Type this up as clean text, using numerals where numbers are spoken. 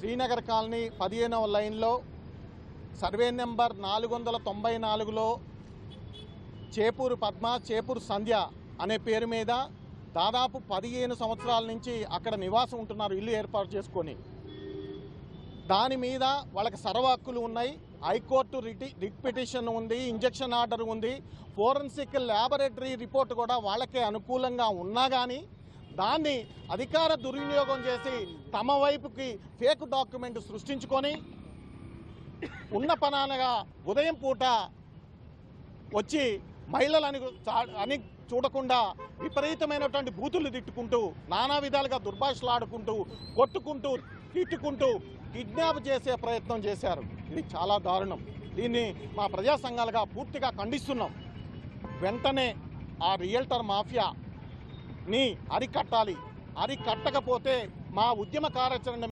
Srinagar colony 15వ లైన్లో survey number 494లో Chepur Padma, Chepur సంధ్య అనే పేరు మీద దాదాపు 15 సంవత్సరాల నుంచి అక్కడ నివాసం ఉంటున్నారు, ఇల్లు ఏర్పాటు చేసుకొని. దాని మీద వాళ్ళకి సర్వ హక్కులు ఉన్నాయి. హైకోర్టు రిట్ పిటిషన్ ఉంది, ఇంజక్షన్ ఆర్డర్ ఉంది, ఫోరెన్సిక్ ల్యాబొరేటరీ రిపోర్ట్ కూడా వాళ్ళకే అనుకూలంగా ఉన్నా కానీ దాన్ని అధికార దుర్వినియోగం చేసి తమ వైపుకి ఫేక్ డాక్యుమెంట్ సృష్టించుకొని ఉన్న పనానగా ఉదయం పూట వచ్చి మహిళలని చూడకుండా విపరీతమైనటువంటి బూతులు తిట్టుకుంటూ నానా విధాలుగా దుర్భాషలాడుకుంటూ కొట్టుకుంటూ తిట్టుకుంటూ కిడ్నాప్ చేసే ప్రయత్నం చేశారు. ఇది చాలా దారుణం. దీన్ని మా ప్రజా సంఘాలుగా పూర్తిగా ఖండిస్తున్నాం. వెంటనే ఆ రియల్టర్ మాఫియాని అరికట్టాలి. అరికట్టకపోతే మా ఉద్యమ కార్యాచరణ